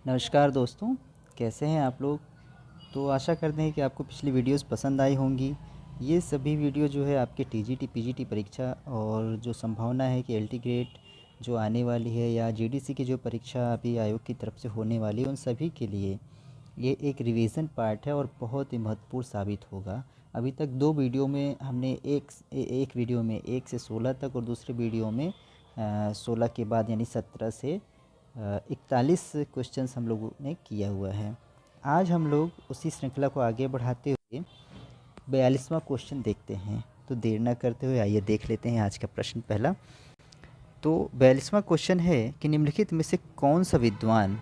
नमस्कार दोस्तों, कैसे हैं आप लोग। तो आशा करते हैं कि आपको पिछली वीडियोस पसंद आई होंगी। ये सभी वीडियो जो है आपके टीजीटी पीजीटी परीक्षा और जो संभावना है कि एलटी ग्रेड जो आने वाली है या जीडीसी की जो परीक्षा अभी आयोग की तरफ से होने वाली है, उन सभी के लिए ये एक रिवीजन पार्ट है और बहुत ही महत्वपूर्ण साबित होगा। अभी तक दो वीडियो में हमने एक वीडियो में 1 से 16 तक और दूसरे वीडियो में 16 के बाद यानी 17 से 41 क्वेश्चंस हम लोगों ने किया हुआ है। आज हम लोग उसी श्रृंखला को आगे बढ़ाते हुए 42वां क्वेश्चन देखते हैं। तो देर ना करते हुए आइए देख लेते हैं आज का प्रश्न पहला। तो 42वां क्वेश्चन है कि निम्नलिखित में से कौन सा विद्वान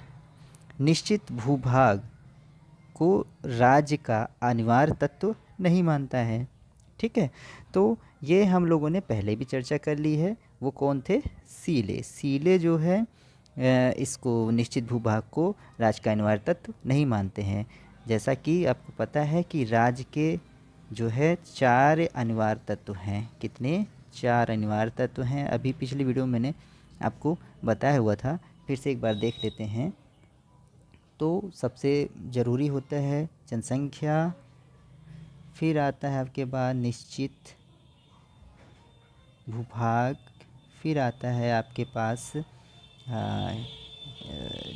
निश्चित भूभाग को राज्य का अनिवार्य तत्व नहीं मानता है। ठीक है, तो ये हम लोगों ने पहले भी चर्चा कर ली है। वो कौन थे? सीले। सीले जो है इसको निश्चित भूभाग को राज्य का अनिवार्य तत्व नहीं मानते हैं। जैसा कि आपको पता है कि राज्य के जो है 4 अनिवार्य तत्व हैं। कितने? 4 अनिवार्य तत्व हैं। अभी पिछली वीडियो में मैंने आपको बताया हुआ था, फिर से एक बार देख लेते हैं। तो सबसे ज़रूरी होता है जनसंख्या, फिर आता है आपके बाद निश्चित भूभाग, फिर आता है आपके पास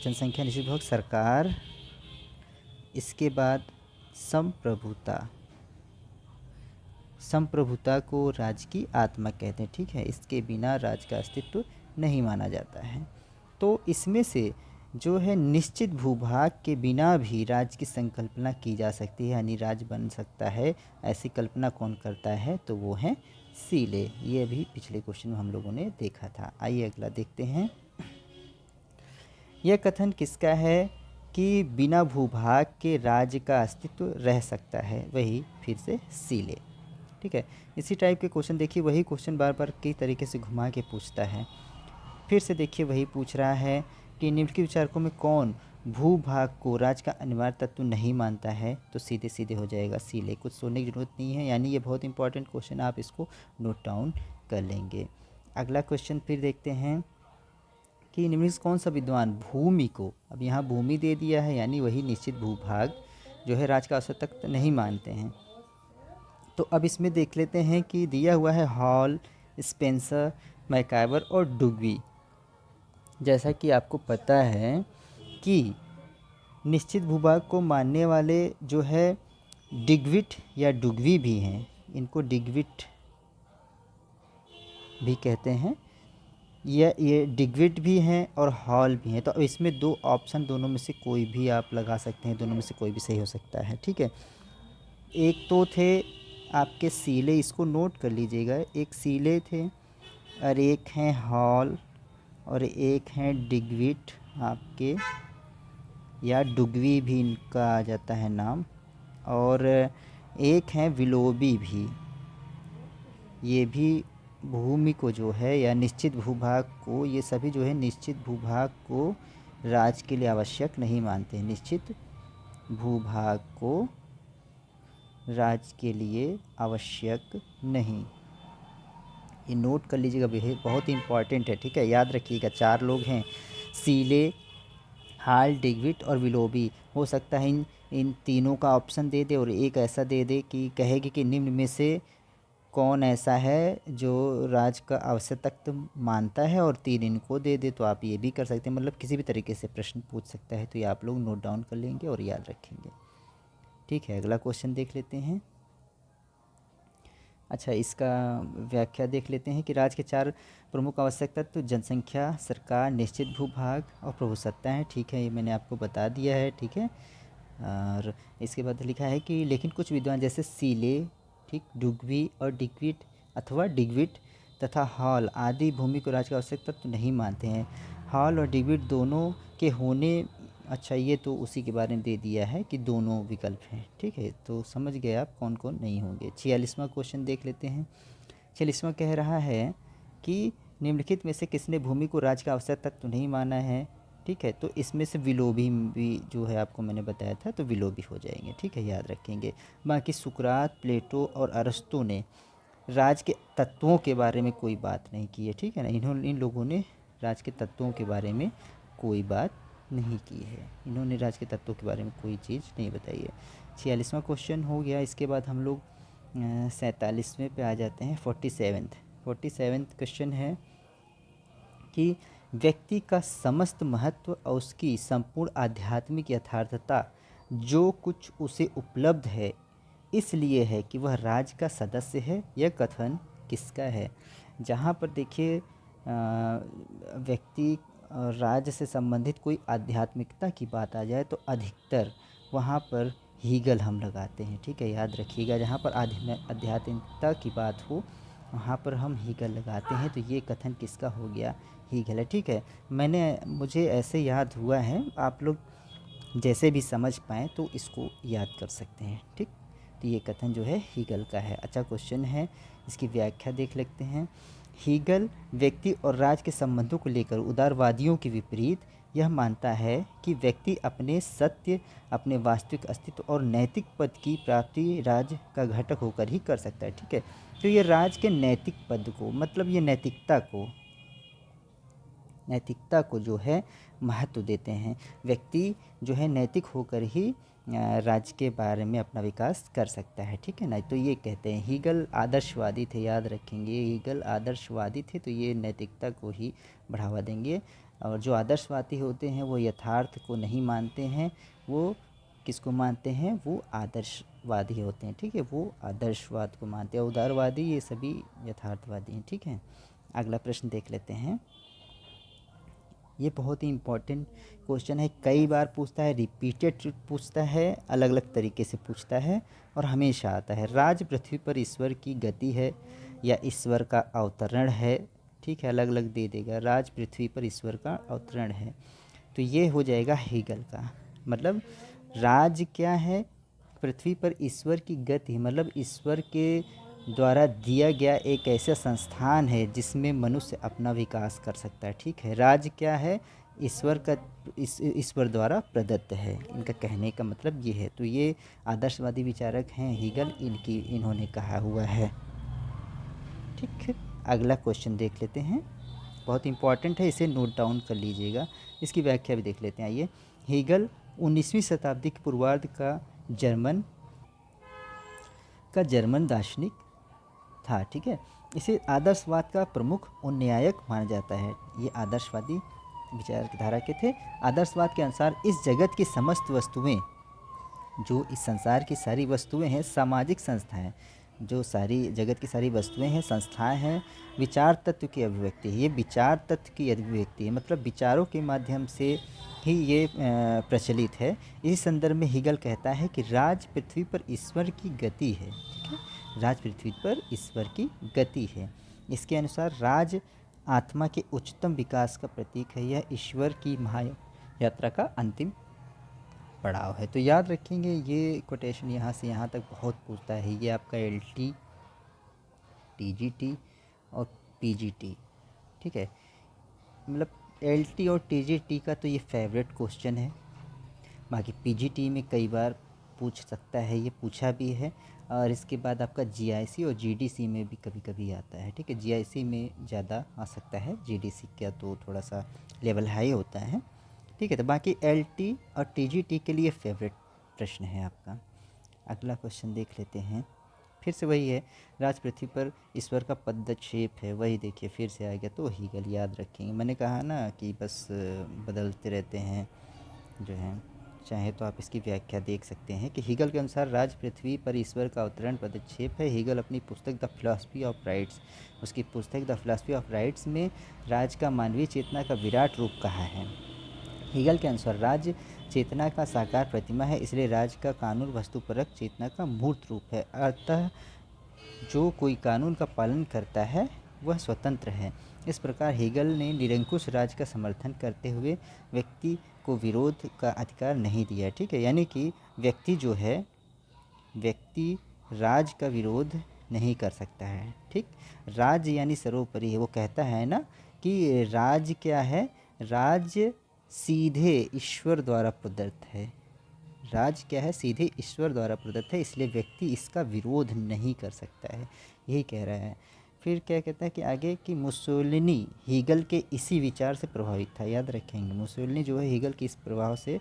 जनसंख्या निश्चित भूभाग सरकार, इसके बाद संप्रभुता। संप्रभुता को राज्य की आत्मा कहते हैं। ठीक है, इसके बिना राज्य का अस्तित्व नहीं माना जाता है। तो इसमें से जो है निश्चित भूभाग के बिना भी राज्य की संकल्पना की जा सकती है, यानी राज्य बन सकता है। ऐसी कल्पना कौन करता है? तो वो हैं सीले। ये अभी पिछले क्वेश्चन में हम लोगों ने देखा था। आइए अगला देखते हैं। यह कथन किसका है कि बिना भूभाग के राज्य का अस्तित्व रह सकता है? वही फिर से सीले। ठीक है, इसी टाइप के क्वेश्चन देखिए, वही क्वेश्चन बार बार कई तरीके से घुमा के पूछता है। फिर से देखिए वही पूछ रहा है कि निम्नलिखित विचारकों में कौन भूभाग को राज्य का अनिवार्य तत्व नहीं मानता है? तो सीधे सीधे हो जाएगा सीले, कुछ सोचने की जरूरत नहीं है। यानी ये बहुत इंपॉर्टेंट क्वेश्चन, आप इसको नोट डाउन कर लेंगे। अगला क्वेश्चन फिर देखते हैं कि निम्नलिखित कौन सा विद्वान भूमि को, अब यहाँ भूमि दे दिया है यानी वही निश्चित भूभाग जो है राज्य का औसत तत्व नहीं मानते हैं। तो अब इसमें देख लेते हैं कि दिया हुआ है हॉल, स्पेंसर, मैकाइवर और डुग्वी। जैसा कि आपको पता है कि निश्चित भूभाग को मानने वाले जो है डिग्विट या डुग्वी भी हैं। इनको डिग्विट भी कहते हैं, ये डिग्विट भी हैं और हॉल भी हैं। तो इसमें दो ऑप्शन, दोनों में से कोई भी आप लगा सकते हैं, दोनों में से कोई भी सही हो सकता है। ठीक है, एक तो थे आपके सीले, इसको नोट कर लीजिएगा। एक सीले थे और एक हैं हॉल और एक हैं डिग्विट आपके, या डुग्वी भी इनका आ जाता है नाम, और एक हैं विलोबी भी। ये भी भूमि को जो है या निश्चित भूभाग को, ये सभी जो है निश्चित भूभाग को राज्य के लिए आवश्यक नहीं मानते हैं। निश्चित भूभाग को राज्य के लिए आवश्यक नहीं, ये नोट कर लीजिएगा, बहुत इंपॉर्टेंट है। ठीक है, याद रखिएगा। 4 लोग हैं, सीले, हाल, डिग्विट और विलोबी। हो सकता है इन तीनों का ऑप्शन दे दे और एक ऐसा दे दे कि कहेगी कि निम्न में से कौन ऐसा है जो राज्य का आवश्यक तत्व मानता है, और 3 इनको दे दे। तो आप ये भी कर सकते हैं, मतलब किसी भी तरीके से प्रश्न पूछ सकता है। तो ये आप लोग नोट डाउन कर लेंगे और याद रखेंगे। ठीक है, अगला क्वेश्चन देख लेते हैं। अच्छा, इसका व्याख्या देख लेते हैं कि राज्य के 4 प्रमुख आवश्यक तत्व जनसंख्या, सरकार, निश्चित भूभाग और प्रभुसत्ता हैं। ठीक है, ये मैंने आपको बता दिया है। ठीक है, और इसके बाद लिखा है कि लेकिन कुछ विद्वान जैसे सीले, ठीक, डुग्वी और डिग्विट अथवा डिग्विट तथा हॉल आदि भूमि को राज्य का आवश्यक तत्व नहीं मानते हैं। हॉल और डिग्विट दोनों के होने, अच्छा ये तो उसी के बारे में दे दिया है कि दोनों विकल्प हैं। ठीक है, तो समझ गए आप कौन कौन नहीं होंगे। 46वां क्वेश्चन देख लेते हैं। 46वां कह रहा है कि निम्नलिखित में से किसने भूमि को राज्य का आवश्यक तत्व नहीं माना है? ठीक है, तो इसमें से विलोबी भी जो है आपको मैंने बताया था, तो विलोबी हो जाएंगे। ठीक है, याद रखेंगे। बाकी सुकरात, प्लेटो और अरस्तु ने राज्य के तत्वों के बारे में कोई बात नहीं की है। ठीक है ना, इन लोगों ने राज्य के तत्वों के बारे में कोई बात नहीं की है। इन्होंने राज के तत्वों के बारे में कोई चीज़ नहीं बताई है। 46वां क्वेश्चन हो गया। इसके बाद हम लोग 47वें पे आ जाते हैं। 47th क्वेश्चन है कि व्यक्ति का समस्त महत्व और उसकी संपूर्ण आध्यात्मिक यथार्थता जो कुछ उसे उपलब्ध है इसलिए है कि वह राज का सदस्य है। यह कथन किसका है? जहाँ पर देखिए व्यक्ति राज से संबंधित कोई आध्यात्मिकता की बात आ जाए तो अधिकतर वहाँ पर हीगल हम लगाते हैं। ठीक है, याद रखिएगा, जहाँ पर आध्यात्मिकता की बात हो वहाँ पर हम हीगल लगाते हैं। तो ये कथन किसका हो गया? हीगल है। ठीक है, मुझे ऐसे याद हुआ है, आप लोग जैसे भी समझ पाएँ तो इसको याद कर सकते हैं। ठीक, तो ये कथन जो है हीगल का है। अच्छा क्वेश्चन है, इसकी व्याख्या देख लेते हैं। हीगल व्यक्ति और राज के संबंधों को लेकर उदारवादियों के विपरीत यह मानता है कि व्यक्ति अपने सत्य, अपने वास्तविक अस्तित्व और नैतिक पद की प्राप्ति राज का घटक होकर ही कर सकता है। ठीक है, तो ये राज के नैतिक पद को, मतलब ये नैतिकता को जो है महत्व देते हैं। व्यक्ति जो है नैतिक होकर ही राज्य के बारे में अपना विकास कर सकता है। ठीक है ना, तो ये कहते हैं हीगल आदर्शवादी थे, याद रखेंगे, हीगल आदर्शवादी थे, तो ये नैतिकता को ही बढ़ावा देंगे। और जो आदर्शवादी होते हैं वो यथार्थ को नहीं मानते हैं, वो किसको मानते हैं? वो आदर्शवादी होते हैं। ठीक है, वो आदर्शवाद को मानते हैं। उदारवादी ये सभी यथार्थवादी हैं। ठीक है, अगला प्रश्न देख लेते हैं। ये बहुत ही इम्पोर्टेंट क्वेश्चन है, कई बार पूछता है, रिपीटेड पूछता है, अलग अलग तरीके से पूछता है और हमेशा आता है। राज पृथ्वी पर ईश्वर की गति है या ईश्वर का अवतरण है? ठीक है, अलग अलग दे देगा। राज पृथ्वी पर ईश्वर का अवतरण है, तो ये हो जाएगा हीगल का। मतलब राज क्या है? पृथ्वी पर ईश्वर की गति, मतलब ईश्वर के द्वारा दिया गया एक ऐसा संस्थान है जिसमें मनुष्य अपना विकास कर सकता है। ठीक है, राज क्या है? ईश्वर द्वारा प्रदत्त है, इनका कहने का मतलब ये है। तो ये आदर्शवादी विचारक हैं हीगल, इन्होंने कहा हुआ है। ठीक है, अगला क्वेश्चन देख लेते हैं, बहुत इंपॉर्टेंट है, इसे नोट डाउन कर लीजिएगा। इसकी व्याख्या भी देख लेते हैं। आइए, हीगल 19वीं शताब्दी के पूर्वार्ध का जर्मन दार्शनिक था। ठीक है, इसे आदर्शवाद का प्रमुख उन्नयक माना जाता है। ये आदर्शवादी विचारधारा के थे। आदर्शवाद के अनुसार इस जगत की समस्त वस्तुएं, जो इस संसार की सारी वस्तुएं हैं, सामाजिक संस्थाएं, जो सारी जगत की सारी वस्तुएं हैं, संस्थाएं हैं, विचार तत्व की अभिव्यक्ति है। ये विचार तत्व की अभिव्यक्ति है, मतलब विचारों के माध्यम से ही ये प्रचलित है। इसी संदर्भ में हीगल कहता है कि राज पृथ्वी पर ईश्वर की गति है। ठीक है, राज पृथ्वी पर ईश्वर की गति है। इसके अनुसार राज आत्मा के उच्चतम विकास का प्रतीक है। यह ईश्वर की महायात्रा का अंतिम पड़ाव है। तो याद रखेंगे, ये कोटेशन यहाँ से यहाँ तक बहुत पूछता है। ये आपका LT, TGT और PGT। ठीक है, मतलब LT और TGT का तो ये फेवरेट क्वेश्चन है। बाकी PGT में कई बार पूछ सकता है, ये पूछा भी है। और इसके बाद आपका GIC और GDC में भी कभी कभी आता है। ठीक है, GIC में ज़्यादा आ सकता है, GDC का तो थोड़ा सा लेवल हाई होता है। ठीक है, तो बाकी LT और TGT के लिए फेवरेट प्रश्न है आपका। अगला क्वेश्चन देख लेते हैं, फिर से वही है, राज पृथ्वी पर ईश्वर का पदक्षेप है, वही देखिए फिर से आ गया। तो हीगल याद रखेंगे, मैंने कहा ना कि बस बदलते रहते हैं जो है। चाहे तो आप इसकी व्याख्या देख सकते हैं कि हीगल के अनुसार राज पृथ्वी पर ईश्वर का अवतरण पदक्षेप है। हीगल अपनी पुस्तक द फिलॉसफी ऑफ राइट्स, उसकी पुस्तक द फिलॉसफी ऑफ राइट्स में राज का मानवीय चेतना का विराट रूप कहा है। हीगल के अनुसार राज्य चेतना का साकार प्रतिमा है, इसलिए राज्य का कानून वस्तुपरक चेतना का मूर्त रूप है। अतः जो कोई कानून का पालन करता है वह स्वतंत्र है। इस प्रकार हीगल ने निरंकुश राज का समर्थन करते हुए व्यक्ति को विरोध का अधिकार नहीं दिया। ठीक है, यानी कि व्यक्ति जो है, व्यक्ति राज का विरोध नहीं कर सकता है। ठीक, राज यानी सर्वोपरि है। वो कहता है ना कि राज क्या है? राज सीधे ईश्वर द्वारा प्रदत्त है। राज क्या है? सीधे ईश्वर द्वारा प्रदत्त है, इसलिए व्यक्ति इसका विरोध नहीं कर सकता है, यही कह रहा है। फिर क्या कहता है कि आगे कि मुसोलिनी हीगल के इसी विचार से प्रभावित था। याद रखेंगे, मुसोलिनी जो है हीगल के इस प्रभाव से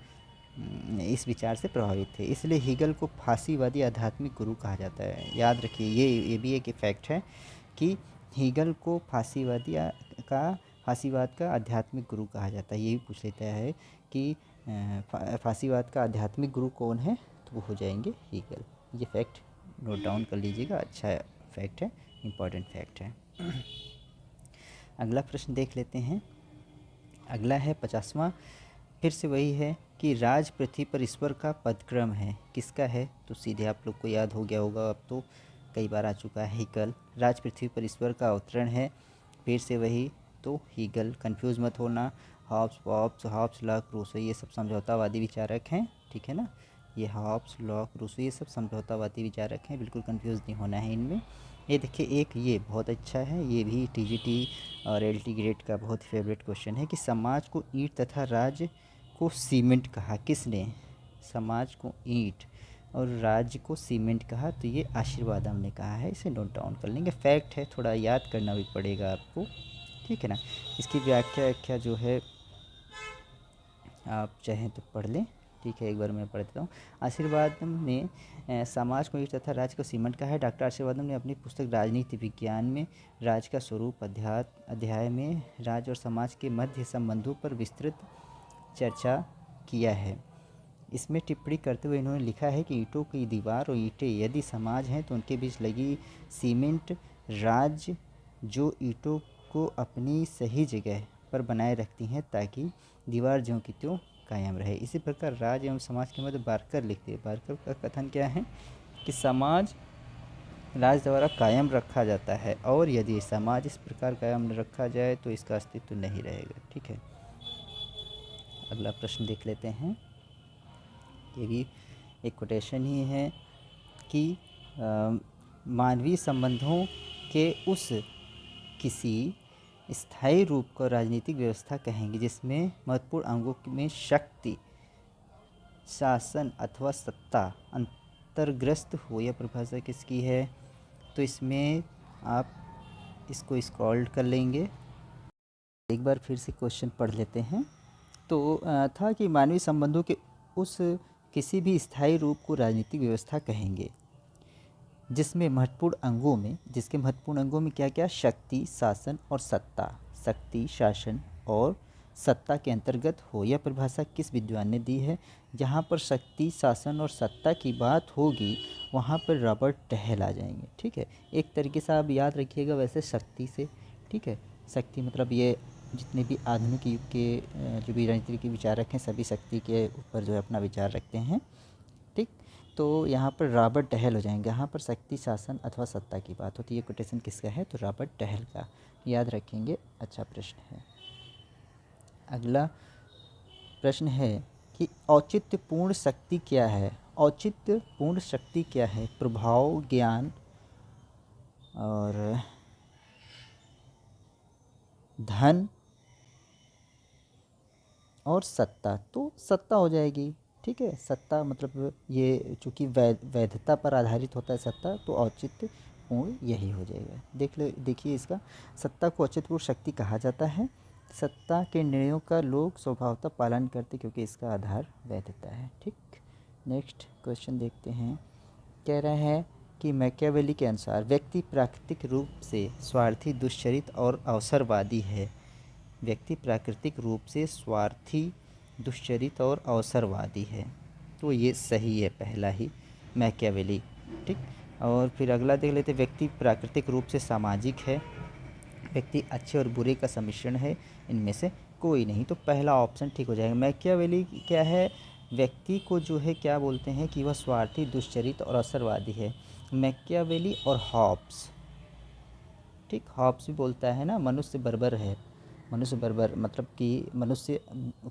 इस विचार से प्रभावित थे, इसलिए हीगल को फासीवादी आध्यात्मिक गुरु कहा जाता है। याद रखिए, ये भी एक इफ़ेक्ट है कि हीगल को फासीवाद का आध्यात्मिक गुरु कहा जाता है। ये भी पूछ लेता है कि फासीवाद का आध्यात्मिक गुरु कौन है, तो वो हो जाएंगे हीगल। ये फैक्ट नोट डाउन कर लीजिएगा, अच्छा फैक्ट है, इम्पॉर्टेंट फैक्ट है। अगला प्रश्न देख लेते हैं। अगला है 50वां, फिर से वही है कि राज पृथ्वी पर ईश्वर का पदक्रम है, किसका है, तो सीधे आप लोग को याद हो गया होगा, अब तो कई बार आ चुका है हीगल। राज पृथ्वी पर ईश्वर का अवतरण है, फिर से वही, तो हीगल, कंफ्यूज मत होना। हॉब्स लॉक रूसो ये सब समझौतावादी विचारक हैं, ठीक है ना। ये हॉब्स लॉक रूसो ये सब समझौतावादी विचारक हैं, बिल्कुल कंफ्यूज नहीं होना है इनमें। ये देखिए, एक ये बहुत अच्छा है, ये भी टीजीटी और एलटी ग्रेड का बहुत फेवरेट क्वेश्चन है कि समाज को ईंट तथा राज्य को सीमेंट कहा किसने। समाज को ईंट और राज्य को सीमेंट कहा, तो ये आशीर्वादम ने कहा है। इसे नोट डाउन कर लेंगे, फैक्ट है, थोड़ा याद करना भी पड़ेगा आपको, ठीक है ना। इसकी व्याख्या जो है आप चाहें तो पढ़ लें, ठीक है, एक बार मैं पढ़ देता हूँ। आशीर्वादम ने समाज को ईंट तथा राज्य को सीमेंट कहा है। डॉक्टर आशीर्वादम ने अपनी पुस्तक राजनीति विज्ञान में राज्य का स्वरूप अध्याय में राज्य और समाज के मध्य संबंधों पर विस्तृत चर्चा किया है। इसमें टिप्पणी करते हुए इन्होंने लिखा है कि ईंटों की दीवार और ईंटें यदि समाज हैं तो उनके बीच लगी सीमेंट राज्य, जो ईंटों को अपनी सही जगह पर बनाए रखती हैं ताकि दीवार ज्यों की त्यों कायम रहे। इसी प्रकार राज्य एवं समाज के मध्य बारकर लिखते हैं। बारकर का कथन क्या है कि समाज राज द्वारा कायम रखा जाता है, और यदि समाज इस प्रकार कायम रखा जाए तो इसका अस्तित्व नहीं रहेगा, ठीक है। अगला प्रश्न देख लेते हैं। ये भी एक कोटेशन ही है कि मानवीय संबंधों के उस किसी स्थायी रूप को राजनीतिक व्यवस्था कहेंगे जिसमें महत्वपूर्ण अंगों में शक्ति, शासन अथवा सत्ता अंतर्ग्रस्त हो। यह परिभाषा किसकी है, तो इसमें आप इसको स्क्रॉल कर लेंगे। एक बार फिर से क्वेश्चन पढ़ लेते हैं। तो था कि मानवीय संबंधों के उस किसी भी स्थायी रूप को राजनीतिक व्यवस्था कहेंगे जिसके महत्वपूर्ण अंगों में क्या क्या, शक्ति, शासन और सत्ता, शक्ति, शासन और सत्ता के अंतर्गत हो। यह परिभाषा किस विद्वान ने दी है। जहाँ पर शक्ति, शासन और सत्ता की बात होगी वहाँ पर रॉबर्ट टहल आ जाएंगे, ठीक है। एक तरीके से आप याद रखिएगा वैसे शक्ति से, ठीक है। शक्ति मतलब ये जितने भी आधुनिक युग के जो भी राजनीति के विचारक हैं सभी शक्ति के ऊपर जो है अपना विचार रखते हैं, ठीक। तो यहाँ पर रॉबर्ट टहल हो जाएंगे। यहाँ पर शक्ति, शासन अथवा सत्ता की बात होती है। ये कोटेशन किसका है, तो रॉबर्ट टहल का, याद रखेंगे, अच्छा प्रश्न है। अगला प्रश्न है कि औचित्यपूर्ण शक्ति क्या है। औचित्यपूर्ण शक्ति क्या है, प्रभाव, ज्ञान और धन और सत्ता, तो सत्ता हो जाएगी, ठीक है। सत्ता मतलब ये चूँकि वैधता पर आधारित होता है सत्ता, तो औचित्य पूर्ण यही हो जाएगा। देखिए इसका, सत्ता को औचित्यपूर्ण शक्ति कहा जाता है। सत्ता के निर्णयों का लोग स्वभावतः पालन करते क्योंकि इसका आधार वैधता है, ठीक। नेक्स्ट क्वेश्चन देखते हैं। कह रहा है कि मैकियावेली के अनुसार व्यक्ति प्राकृतिक रूप से स्वार्थी, दुष्चरित और अवसरवादी है। व्यक्ति प्राकृतिक रूप से स्वार्थी, दुष्चरित और अवसरवादी है, तो ये सही है पहला ही, मैकियावेली, ठीक। और फिर अगला देख लेते, व्यक्ति प्राकृतिक रूप से सामाजिक है। व्यक्ति अच्छे और बुरे का सम्मिश्रण है, इनमें से कोई नहीं, तो पहला ऑप्शन ठीक हो जाएगा। मैकियावेली क्या है, व्यक्ति को जो है क्या बोलते हैं कि वह स्वार्थी, दुष्चरित और अवसरवादी है। मैकियावेली और हॉब्स, ठीक। हॉब्स भी बोलता है ना मनुष्य बर्बर है, मनुष्य बर्बर मतलब कि मनुष्य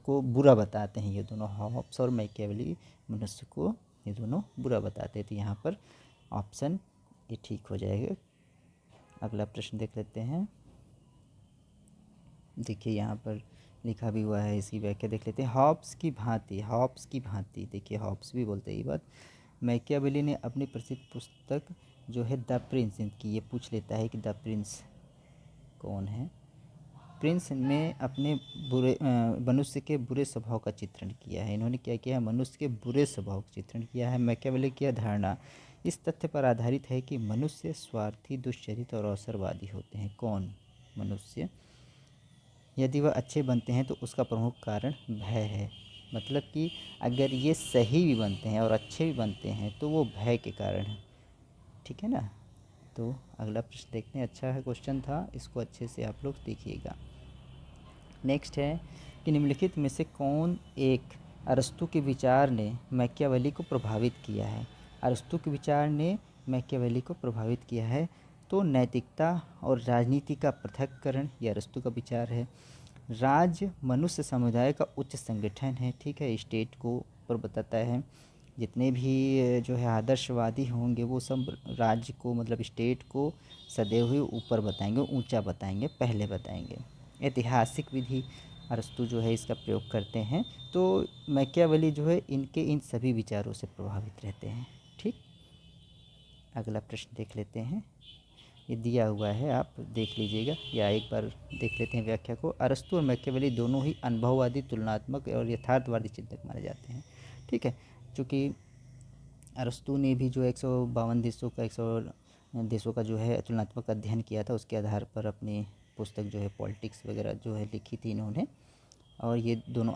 को बुरा बताते हैं ये दोनों, हॉब्स और मैकियावेली मनुष्य को ये दोनों बुरा बताते हैं, तो यहाँ पर ऑप्शन ये ठीक हो जाएगा। अगला प्रश्न देख लेते हैं। देखिए यहाँ पर लिखा भी हुआ है, इसकी व्याख्या देख लेते हैं। हॉब्स की भांति, देखिए हॉब्स भी बोलते हैं ये बात। मैकियावेली ने अपनी प्रसिद्ध पुस्तक जो है द प्रिंस, इनकी ये पूछ लेता है कि द प्रिंस कौन है। प्रिंस में अपने मनुष्य के बुरे स्वभाव का चित्रण किया है। इन्होंने क्या किया है, मनुष्य के बुरे स्वभाव का चित्रण किया है। मैकियावेली की धारणा इस तथ्य पर आधारित है कि मनुष्य स्वार्थी, दुश्चरित और अवसरवादी होते हैं। कौन? मनुष्य। यदि वह अच्छे बनते हैं तो उसका प्रमुख कारण भय है। मतलब कि अगर ये सही भी बनते हैं और अच्छे भी बनते हैं तो वो भय के कारण है। ठीक है ना। तो अगला प्रश्न देखते हैं। अच्छा है क्वेश्चन था, इसको अच्छे से आप लोग देखिएगा। नेक्स्ट है कि निम्नलिखित में से कौन एक अरस्तू के विचार ने मैकियावेली को प्रभावित किया है। अरस्तू के विचार ने मैकियावेली को प्रभावित किया है। तो नैतिकता और राजनीति का पृथक्करण, ये अरस्तू का विचार है। राज्य मनुष्य समुदाय का उच्च संगठन है। ठीक है, स्टेट को ऊपर बताता है। जितने भी जो है आदर्शवादी होंगे वो सब राज्य को, मतलब स्टेट को सदैव हुए ऊपर बताएंगे, ऊंचा बताएंगे, पहले बताएंगे। ऐतिहासिक विधि अरस्तू जो है इसका प्रयोग करते हैं। तो मैकियावेली जो है इनके इन सभी विचारों से प्रभावित रहते हैं। ठीक, अगला प्रश्न देख लेते हैं। ये दिया हुआ है, आप देख लीजिएगा या एक बार देख लेते हैं व्याख्या को। अरस्तू और मैकियावेली दोनों ही अनुभववादी, तुलनात्मक और यथार्थवादी चिंतक माने जाते हैं। ठीक है, चूँकि अरस्तू ने भी जो 152 देशों का 100 देशों का जो है तुलनात्मक अध्ययन किया था, उसके आधार पर अपनी पुस्तक जो है पॉलिटिक्स वगैरह जो है लिखी थी इन्होंने। और ये दोनों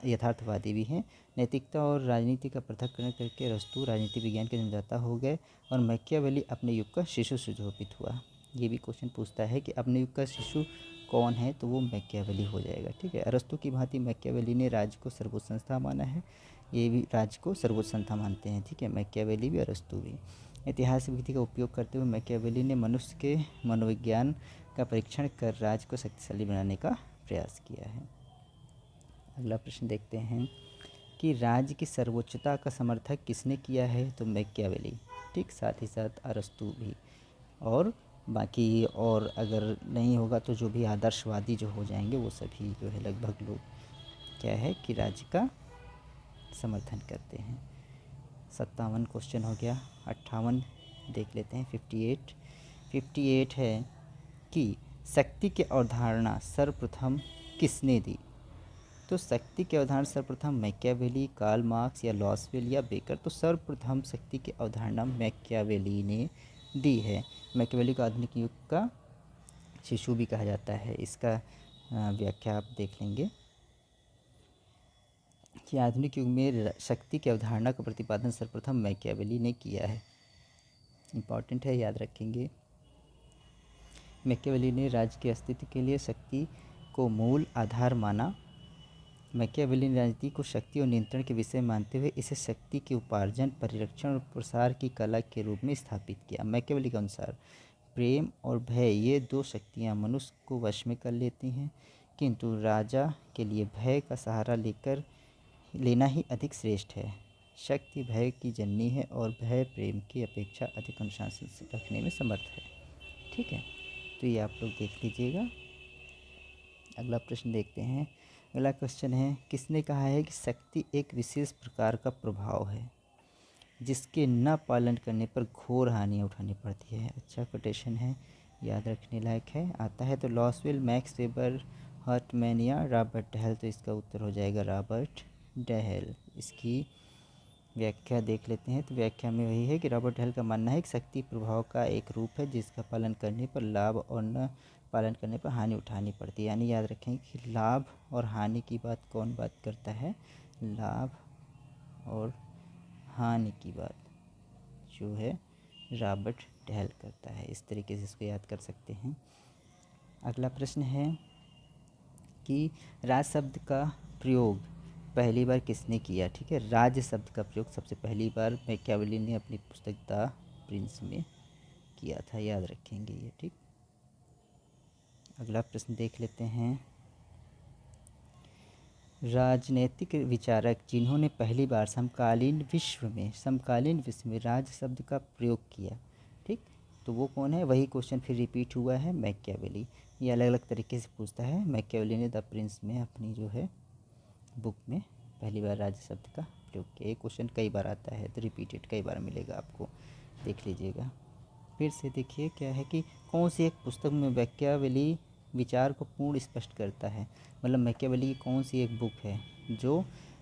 यथार्थवादी भी हैं। नैतिकता और राजनीति का पृथक्करण करके अरस्तू राजनीति विज्ञान के जन्मदाता हो गए और मैकियावेली अपने युग का शिशु सुशोभित हुआ। ये भी क्वेश्चन पूछता है कि अपने युग का शिशु कौन है, तो वो मैकियावेली हो जाएगा। ठीक है, अरस्तू की भांति मैकियावेली ने राज्य को सर्वोच्च संस्था माना है। ये भी राज्य को सर्वोच्च संस्था मानते हैं। ठीक है, मैकियावेली भी, अरस्तू भी। ऐतिहासिक विधि का उपयोग करते हुए मैकियावेली ने मनुष्य के मनोविज्ञान का परीक्षण कर राज्य को शक्तिशाली बनाने का प्रयास किया है। अगला प्रश्न देखते हैं कि राज्य की सर्वोच्चता का समर्थक किसने किया है, तो मैकियावेली। ठीक, साथ ही साथ अरस्तू भी। और बाकी और अगर नहीं होगा तो जो भी आदर्शवादी जो हो जाएंगे वो सभी जो है लगभग लोग क्या है कि राज्य का समर्थन करते हैं। 57 क्वेश्चन हो गया। 58 देख लेते हैं। 58 है कि शक्ति की अवधारणा सर्वप्रथम किसने दी। तो शक्ति की अवधारणा सर्वप्रथम मैकियावेली, कार्ल मार्क्स या लॉसवेल या बेकर। तो सर्वप्रथम शक्ति की अवधारणा मैकियावेली ने दी है। मैकियावेली को आधुनिक युग का शिशु भी कहा जाता है। इसका व्याख्या आप देख लेंगे कि आधुनिक युग में शक्ति की अवधारणा का प्रतिपादन सर्वप्रथम मैकियावेली ने किया है। इम्पॉर्टेंट है, याद रखेंगे। मैकियावेली ने राज्य के अस्तित्व के लिए शक्ति को मूल आधार माना। मैकियावेली ने राजनीति को शक्ति और नियंत्रण के विषय मानते हुए इसे शक्ति के उपार्जन, परिरक्षण और प्रसार की कला के रूप में स्थापित किया। मैकियावेली के अनुसार प्रेम और भय, ये दो शक्तियाँ मनुष्य को वश में कर लेती हैं, किंतु राजा के लिए भय का सहारा लेना ही अधिक श्रेष्ठ है। शक्ति भय की जननी है और भय प्रेम की अपेक्षा अधिक अनुशासन से रखने में समर्थ है। ठीक है, तो ये आप लोग देख लीजिएगा। अगला प्रश्न देखते हैं। अगला क्वेश्चन है, किसने कहा है कि शक्ति एक विशेष प्रकार का प्रभाव है जिसके न पालन करने पर घोर हानि उठानी पड़ती है। अच्छा कोटेशन है, याद रखने लायक है। आता है तो लॉसवेल, मैक्स वेबर, हर्टमैन या रॉबर्ट डहेल। तो इसका उत्तर हो जाएगा रॉबर्ट डहेल। इसकी व्याख्या देख लेते हैं। तो व्याख्या में वही है कि रॉबर्ट डहेल का मानना है कि शक्ति प्रभाव का एक रूप है जिसका पालन करने पर लाभ और न पालन करने पर हानि उठानी पड़ती है। यानी याद रखें कि लाभ और हानि की बात कौन बात करता है, लाभ और हानि की बात जो है रॉबर्ट डहेल करता है। इस तरीके से इसको याद कर सकते हैं। अगला प्रश्न है कि राज शब्द का प्रयोग पहली बार किसने किया। ठीक है, राज शब्द का प्रयोग सबसे पहली बार मैकियावेली ने अपनी पुस्तक द प्रिंस में किया था, याद रखेंगे ये। ठीक, अगला प्रश्न देख लेते हैं। राजनैतिक विचारक जिन्होंने पहली बार समकालीन विश्व में राज शब्द का प्रयोग किया, ठीक, तो वो कौन है। वही क्वेश्चन फिर रिपीट हुआ है, मैकियावेली। ये अलग अलग तरीके से पूछता है। मैकियावेली ने द प्रिंस में अपनी जो है बुक में पहली बार राज शब्द का प्रयोग किया। ये क्वेश्चन कई बार आता है, तो रिपीटेड कई बार मिलेगा आपको। देख लीजिएगा। फिर से देखिए क्या है कि कौन सी एक पुस्तक में मैकियावेली विचार को पूर्ण स्पष्ट करता है। मतलब मैकियावेली की कौन सी एक बुक है जो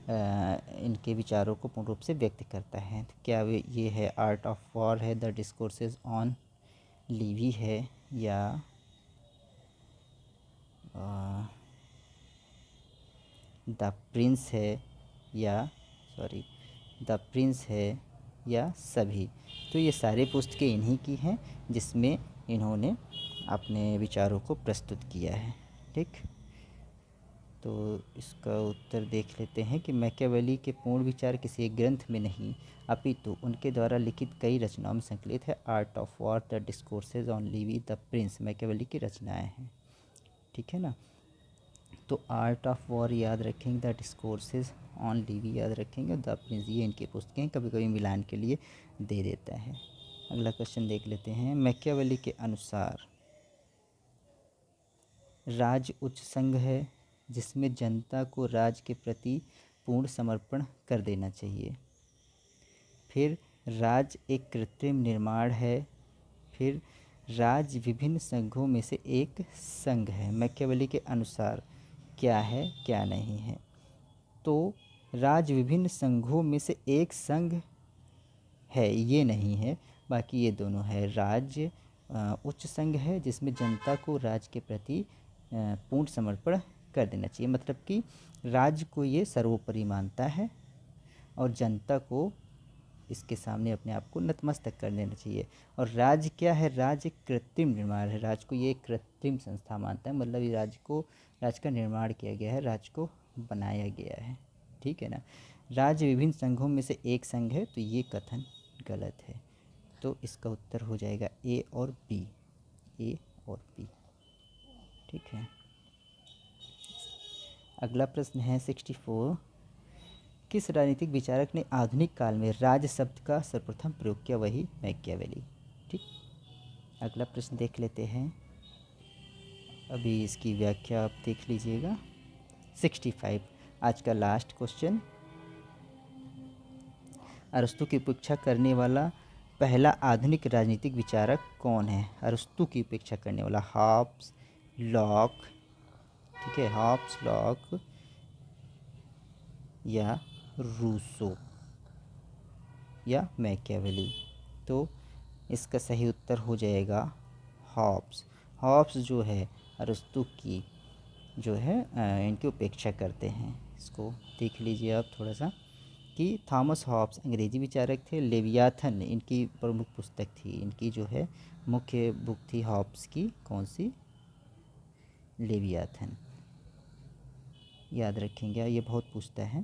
इनके विचारों को पूर्ण रूप से व्यक्त करता है। तो क्या ये है आर्ट ऑफ वॉर है, द डिस्कोर्सेज ऑन लीवी है, या द प्रिंस है, या सॉरी द प्रिंस है, या सभी। तो ये सारे पुस्तकें इन्हीं की हैं जिसमें इन्होंने अपने विचारों को प्रस्तुत किया है। ठीक, तो इसका उत्तर देख लेते हैं कि मैकियावेली के पूर्ण विचार किसी एक ग्रंथ में नहीं अपितु उनके द्वारा लिखित कई रचनाओं में संकलित है। Art of War, The Discourses on Livy, The Prince Machiavelli की रचनाएं हैं। ठीक है ना। तो आर्ट ऑफ वॉर याद रखेंगे, द डिस्कोर्सेज ऑन लीवी याद रखेंगे, और द प्रिंस ये इनकी पुस्तकें कभी कभी मिलान के लिए दे देता है। अगला क्वेश्चन देख लेते हैं। मैकियावेली के अनुसार राज उच्च संघ है जिसमें जनता को राज के प्रति पूर्ण समर्पण कर देना चाहिए। फिर राज एक कृत्रिम निर्माण है। फिर राज विभिन्न संघों में से एक संघ है। मैकियावेली के अनुसार क्या है क्या नहीं है। तो राज विभिन्न संघों में से एक संघ है, ये नहीं है, बाकी ये दोनों है। राज्य उच्च संघ है जिसमें जनता को राज्य के प्रति पूर्ण समर्पण कर देना चाहिए। मतलब कि राज्य को ये सर्वोपरि मानता है और जनता को इसके सामने अपने आप को नतमस्तक कर देना चाहिए। और राज्य क्या है, राज्य कृत्रिम निर्माण है। राज्य को ये एक कृत्रिम संस्था मानता है, मतलब ये राज्य का निर्माण किया गया है, राज्य को बनाया गया है। ठीक है ना। राज्य विभिन्न संघों में से एक संघ है, तो ये कथन गलत है। तो इसका उत्तर हो जाएगा ए और बी, ए और बी। ठीक है। अगला प्रश्न है 64। किस राजनीतिक विचारक ने आधुनिक काल में राज शब्द का सर्वप्रथम प्रयोग किया? वही मैकियावेली। ठीक, अगला प्रश्न देख लेते हैं। अभी इसकी व्याख्या आप देख लीजिएगा। 65 आज का लास्ट क्वेश्चन। अरस्तु की उपेक्षा करने वाला पहला आधुनिक राजनीतिक विचारक कौन है? अरस्तु की उपेक्षा करने वाला हॉब्स, लॉक, ठीक है, हॉब्स, लॉक या रूसो या मैकियावेली। तो इसका सही उत्तर हो जाएगा हॉब्स। हॉब्स जो है अरस्तु की जो है इनकी उपेक्षा करते हैं। इसको देख लीजिए आप थोड़ा सा कि थॉमस हॉब्स अंग्रेजी विचारक थे। लेवियाथन इनकी प्रमुख पुस्तक थी। इनकी जो है मुख्य बुक थी हॉब्स की, कौन सी? लेवियाथन। याद रखेंगे, ये बहुत पूछता है।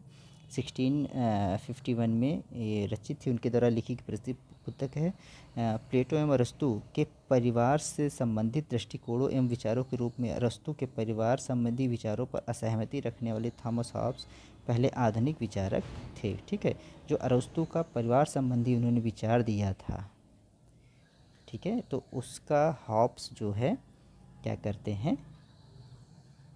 1651 में ये रचित थी, उनके द्वारा लिखी प्रसिद्ध पुस्तक है। प्लेटो एवं अरस्तु के परिवार से संबंधित दृष्टिकोणों एवं विचारों के रूप में अरस्तु के परिवार संबंधी विचारों पर असहमति रखने वाले थॉमस हॉब्स पहले आधुनिक विचारक थे। ठीक है, जो अरस्तु का परिवार संबंधी उन्होंने विचार दिया था, ठीक है, तो उसका हॉब्स जो है क्या करते हैं,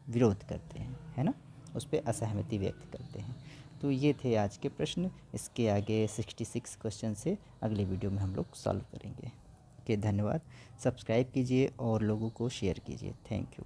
विरोध करते हैं, है ना, उस पर असहमति व्यक्त करते हैं। तो ये थे आज के प्रश्न। इसके आगे 66 क्वेश्चन से अगले वीडियो में हम लोग सॉल्व करेंगे। ओके, धन्यवाद। सब्सक्राइब कीजिए और लोगों को शेयर कीजिए। Thank you.